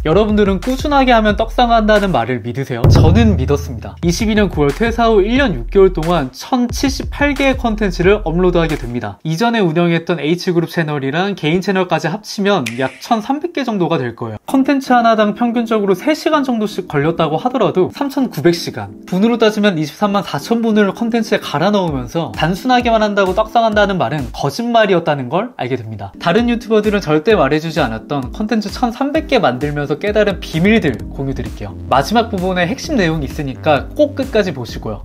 여러분들은 꾸준하게 하면 떡상한다는 말을 믿으세요? 저는 믿었습니다. 22년 9월 퇴사 후 1년 6개월 동안 1078개의 컨텐츠를 업로드하게 됩니다. 이전에 운영했던 H그룹 채널이랑 개인 채널까지 합치면 약 1300개 정도가 될 거예요. 컨텐츠 하나당 평균적으로 3시간 정도씩 걸렸다고 하더라도 3900시간, 분으로 따지면 23만 4천분을 컨텐츠에 갈아 넣으면서 단순하게만 한다고 떡상한다는 말은 거짓말이었다는 걸 알게 됩니다. 다른 유튜버들은 절대 말해주지 않았던 컨텐츠 1300개 만들면서 깨달은 비밀들 공유드릴게요. 마지막 부분에 핵심 내용이 있으니까 꼭 끝까지 보시고요.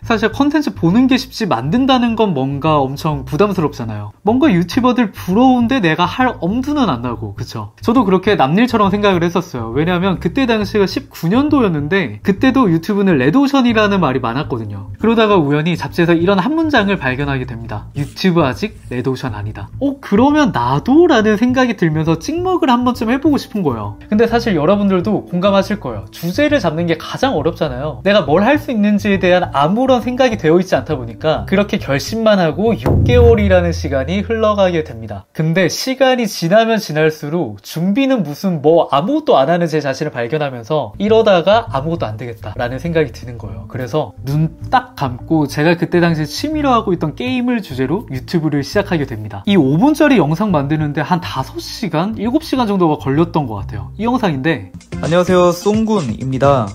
사실 컨텐츠 보는 게 쉽지 만든다는 건 뭔가 엄청 부담스럽잖아요. 뭔가 유튜버들 부러운데 내가 할 엄두는 안 나고, 그쵸? 저도 그렇게 남일처럼 생각을 했었어요. 왜냐하면 그때 당시가 19년도였는데 그때도 유튜브는 레드오션이라는 말이 많았거든요. 그러다가 우연히 잡지에서 이런 한 문장을 발견하게 됩니다. 유튜브 아직 레드오션 아니다. 그러면 나도? 라는 생각이 들면서 찍먹을 한 번쯤 해보고 싶은 거예요. 근데 사실 여러분들도 공감하실 거예요. 주제를 잡는 게 가장 어렵잖아요. 내가 뭘 할 수 있는지에 대한 아무런 생각이 되어 있지 않다 보니까 그렇게 결심만 하고 6개월이라는 시간이 흘러가게 됩니다. 근데 시간이 지나면 지날수록 준비는 무슨 아무것도 안 하는 제 자신을 발견하면서 이러다가 아무것도 안 되겠다 라는 생각이 드는 거예요. 그래서 눈 딱 감고 제가 그때 당시에 취미로 하고 있던 게임을 주제로 유튜브를 시작하게 됩니다. 이 5분짜리 영상 만드는데 한 5시간? 7시간 정도가 걸렸던 것 같아요. 이 영상인데, 안녕하세요, 쏭군입니다.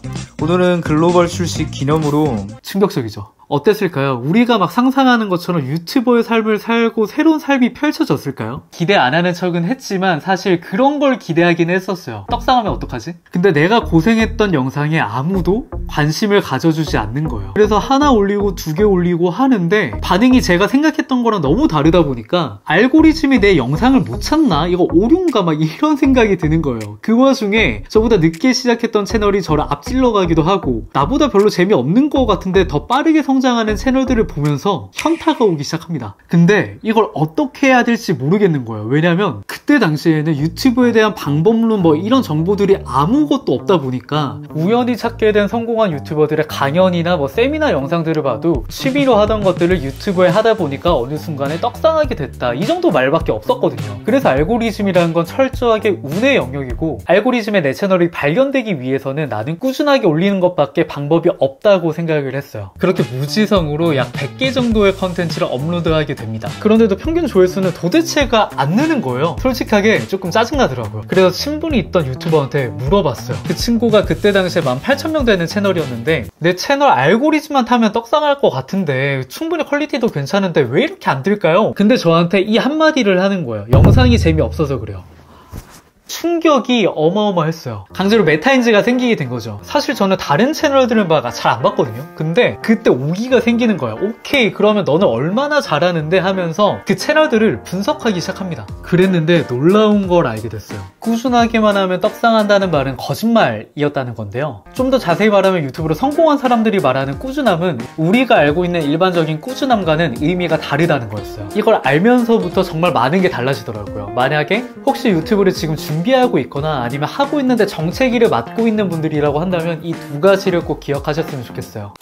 오늘은 글로벌 출시 기념으로 충격적이죠. 어땠을까요? 우리가 막 상상하는 것처럼 유튜버의 삶을 살고 새로운 삶이 펼쳐졌을까요? 기대 안 하는 척은 했지만 사실 그런 걸 기대하긴 했었어요. 떡상하면 어떡하지? 근데 내가 고생했던 영상에 아무도 관심을 가져주지 않는 거예요. 그래서 하나 올리고 2개 올리고 하는데 반응이 제가 생각했던 거랑 너무 다르다 보니까 알고리즘이 내 영상을 못 찾나? 이거 오류인가? 막 이런 생각이 드는 거예요. 그 와중에 저보다 늦게 시작했던 채널이 저를 앞질러 가기도 하고 나보다 별로 재미없는 것 같은데 더 빠르게 성장하는 채널들을 보면서 현타가 오기 시작합니다. 근데 이걸 어떻게 해야 될지 모르겠는 거예요. 왜냐면 그때 당시에는 유튜브에 대한 방법론 이런 정보들이 아무것도 없다 보니까 우연히 찾게 된 성공한 유튜버들의 강연이나 세미나 영상들을 봐도 취미로 하던 것들을 유튜브에 하다 보니까 어느 순간에 떡상하게 됐다, 이 정도 말밖에 없었거든요. 그래서 알고리즘이라는 건 철저하게 운의 영역이고, 알고리즘에 내 채널이 발견되기 위해서는 나는 꾸준하게 올리는 것밖에 방법이 없다고 생각을 했어요. 그렇게 무지성으로 약 100개 정도의 컨텐츠를 업로드하게 됩니다. 그런데도 평균 조회수는 도대체가 안 느는 거예요. 솔직하게 조금 짜증나더라고요. 그래서 친분이 있던 유튜버한테 물어봤어요. 그 친구가 그때 당시에 18,000명 되는 채널이었는데, 내 채널 알고리즘만 타면 떡상할 것 같은데 충분히 퀄리티도 괜찮은데 왜 이렇게 안 뜰까요? 근데 저한테 이 한마디를 하는 거예요. 영상이 재미없어서 그래요. 충격이 어마어마했어요. 강제로 메타인지가 생기게 된 거죠. 사실 저는 다른 채널들은 잘 안 봤거든요. 근데 그때 오기가 생기는 거예요. 오케이, 그러면 너는 얼마나 잘하는데 하면서 그 채널들을 분석하기 시작합니다. 그랬는데 놀라운 걸 알게 됐어요. 꾸준하게만 하면 떡상한다는 말은 거짓말이었다는 건데요. 좀 더 자세히 말하면 유튜브로 성공한 사람들이 말하는 꾸준함은 우리가 알고 있는 일반적인 꾸준함과는 의미가 다르다는 거였어요. 이걸 알면서부터 정말 많은 게 달라지더라고요. 만약에 혹시 유튜브를 지금 준비하고 있거나 아니면 하고 있는데 정체기를 맡고 있는 분들이라고 한다면 이 두 가지를 꼭 기억하셨으면 좋겠어요.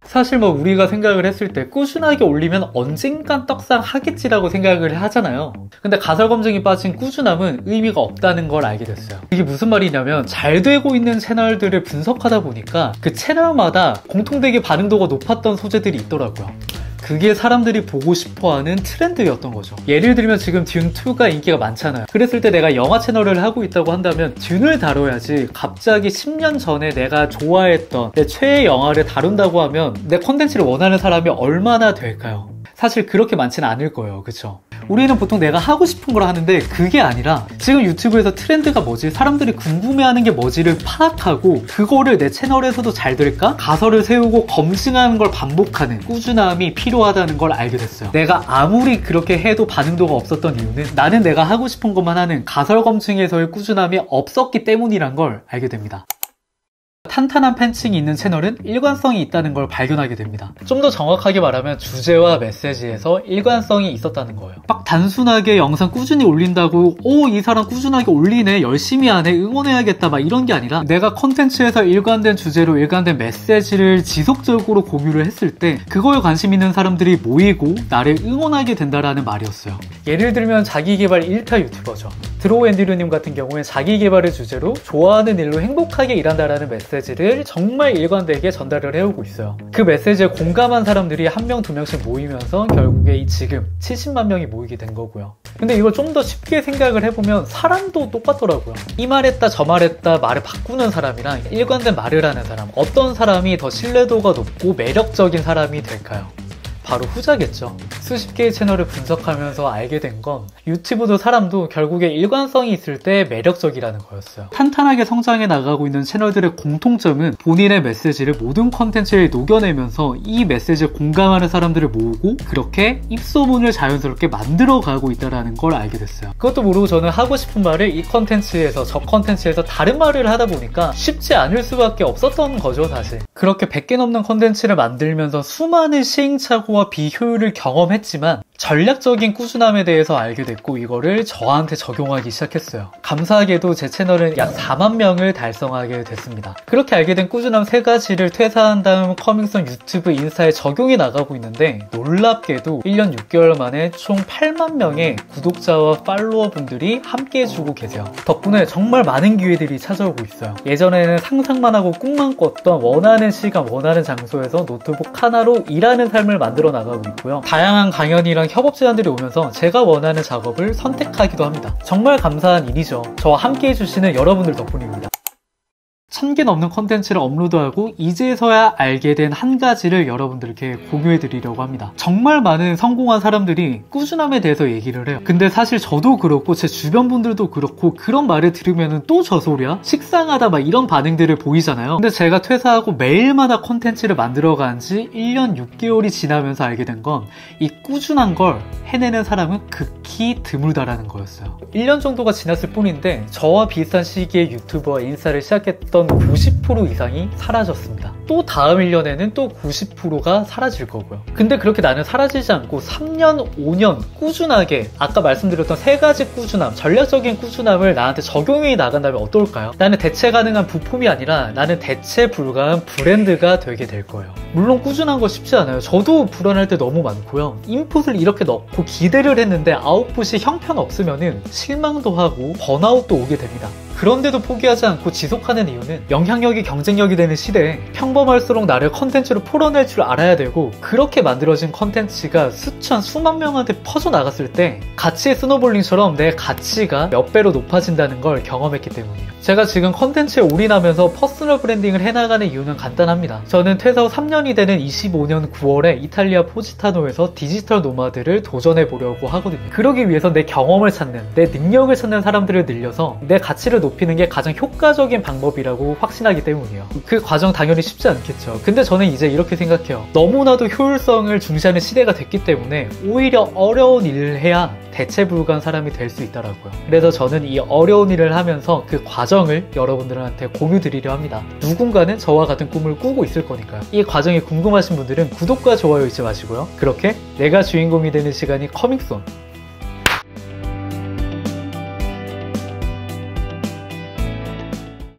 사실 우리가 생각을 했을 때 꾸준하게 올리면 언젠간 떡상하겠지라고 생각을 하잖아요. 근데 가설 검증이 빠진 꾸준함은 의미가 없다는 걸 알게 됐어요. 이게 무슨 말이냐면, 잘 되고 있는 채널들을 분석하다 보니까 그 채널마다 공통되게 반응도가 높았던 소재들이 있더라고요. 그게 사람들이 보고 싶어하는 트렌드였던 거죠. 예를 들면 지금 듄2가 인기가 많잖아요. 그랬을 때 내가 영화 채널을 하고 있다고 한다면 듄을 다뤄야지, 갑자기 10년 전에 내가 좋아했던 내 최애 영화를 다룬다고 하면 내 콘텐츠를 원하는 사람이 얼마나 될까요? 사실 그렇게 많지는 않을 거예요. 그쵸? 우리는 보통 내가 하고 싶은 걸 하는데 그게 아니라 지금 유튜브에서 트렌드가 뭐지? 사람들이 궁금해하는 게 뭐지를 파악하고 그거를 내 채널에서도 잘 될까? 가설을 세우고 검증하는 걸 반복하는 꾸준함이 필요하다는 걸 알게 됐어요. 내가 아무리 그렇게 해도 반응도가 없었던 이유는 나는 내가 하고 싶은 것만 하는 가설 검증에서의 꾸준함이 없었기 때문이란 걸 알게 됩니다. 탄탄한 팬층이 있는 채널은 일관성이 있다는 걸 발견하게 됩니다. 좀 더 정확하게 말하면 주제와 메시지에서 일관성이 있었다는 거예요. 막 단순하게 영상 꾸준히 올린다고 이 사람 꾸준하게 올리네, 열심히 하네, 응원해야겠다 막 이런 게 아니라 내가 컨텐츠에서 일관된 주제로 일관된 메시지를 지속적으로 공유를 했을 때 그거에 관심 있는 사람들이 모이고 나를 응원하게 된다라는 말이었어요. 예를 들면 자기개발 1타 유튜버죠. 드로우 앤드류님 같은 경우에 자기개발을 주제로 좋아하는 일로 행복하게 일한다라는 메시지를 정말 일관되게 전달을 해오고 있어요. 그 메시지에 공감한 사람들이 한 명, 두 명씩 모이면서 결국에 지금 70만 명이 모이게 된 거고요. 근데 이걸 좀 더 쉽게 생각을 해보면 사람도 똑같더라고요. 이 말했다 저 말했다 말을 바꾸는 사람이랑 일관된 말을 하는 사람, 어떤 사람이 더 신뢰도가 높고 매력적인 사람이 될까요? 바로 후자겠죠. 수십 개의 채널을 분석하면서 알게 된 건 유튜브도 사람도 결국에 일관성이 있을 때 매력적이라는 거였어요. 탄탄하게 성장해 나가고 있는 채널들의 공통점은 본인의 메시지를 모든 컨텐츠에 녹여내면서 이 메시지에 공감하는 사람들을 모으고 그렇게 입소문을 자연스럽게 만들어가고 있다는 걸 알게 됐어요. 그것도 모르고 저는 하고 싶은 말을 이 컨텐츠에서 저 컨텐츠에서 다른 말을 하다 보니까 쉽지 않을 수밖에 없었던 거죠, 사실. 그렇게 100개 넘는 컨텐츠를 만들면서 수많은 시행착오와 비효율을 경험했지만 전략적인 꾸준함에 대해서 알게 됐고 이거를 저한테 적용하기 시작했어요. 감사하게도 제 채널은 약 4만 명을 달성하게 됐습니다. 그렇게 알게 된 꾸준함 3가지를 퇴사한 다음 커밍썬 유튜브 인스타에 적용해 나가고 있는데 놀랍게도 1년 6개월 만에 총 8만 명의 구독자와 팔로워 분들이 함께 해주고 계세요. 덕분에 정말 많은 기회들이 찾아오고 있어요. 예전에는 상상만 하고 꿈만 꿨던 원하는 시간, 원하는 장소에서 노트북 하나로 일하는 삶을 만들어 나가고 있고요. 다양한 강연이랑 협업 제안들이 오면서 제가 원하는 작업을 선택하기도 합니다. 정말 감사한 일이죠. 저와 함께 해주시는 여러분들 덕분입니다. 1000개 넘는 컨텐츠를 업로드하고 이제서야 알게 된 한 가지를 여러분들께 공유해 드리려고 합니다. 정말 많은 성공한 사람들이 꾸준함에 대해서 얘기를 해요. 근데 사실 저도 그렇고 제 주변 분들도 그렇고 그런 말을 들으면 또 저 소리야? 식상하다 막 이런 반응들을 보이잖아요. 근데 제가 퇴사하고 매일마다 컨텐츠를 만들어간 지 1년 6개월이 지나면서 알게 된 건 이 꾸준한 걸 해내는 사람은 극히 드물다라는 거였어요. 1년 정도가 지났을 뿐인데 저와 비슷한 시기에 유튜브와 인스타를 시작했던 90% 이상이 사라졌습니다. 또 다음 1년에는 또 90%가 사라질 거고요. 근데 그렇게 나는 사라지지 않고 3년, 5년 꾸준하게 아까 말씀드렸던 3가지 꾸준함, 전략적인 꾸준함을 나한테 적용해 나간다면 어떨까요? 나는 대체 가능한 부품이 아니라 나는 대체 불가한 브랜드가 되게 될 거예요. 물론 꾸준한 거 쉽지 않아요. 저도 불안할 때 너무 많고요. 인풋을 이렇게 넣고 기대를 했는데 아웃풋이 형편없으면 실망도 하고 번아웃도 오게 됩니다. 그런데도 포기하지 않고 지속하는 이유는 영향력이 경쟁력이 되는 시대에 평범할수록 나를 컨텐츠로 풀어낼 줄 알아야 되고 그렇게 만들어진 컨텐츠가 수천, 수만 명한테 퍼져나갔을 때 가치의 스노볼링처럼 내 가치가 몇 배로 높아진다는 걸 경험했기 때문이에요. 제가 지금 컨텐츠에 올인하면서 퍼스널 브랜딩을 해나가는 이유는 간단합니다. 저는 퇴사 후 3년이 되는 25년 9월에 이탈리아 포지타노에서 디지털 노마드를 도전해보려고 하거든요. 그러기 위해서 내 경험을 찾는, 내 능력을 찾는 사람들을 늘려서 내 가치를 높이는 게 가장 효과적인 방법이라고 확신하기 때문이에요. 그 과정 당연히 쉽지 않겠죠. 근데 저는 이제 이렇게 생각해요. 너무나도 효율성을 중시하는 시대가 됐기 때문에 오히려 어려운 일을 해야 대체 불가한 사람이 될 수 있더라고요. 그래서 저는 이 어려운 일을 하면서 그 과정을 여러분들한테 공유 드리려 합니다. 누군가는 저와 같은 꿈을 꾸고 있을 거니까요. 이 과정이 궁금하신 분들은 구독과 좋아요 잊지 마시고요. 그렇게 내가 주인공이 되는 시간이 커밍손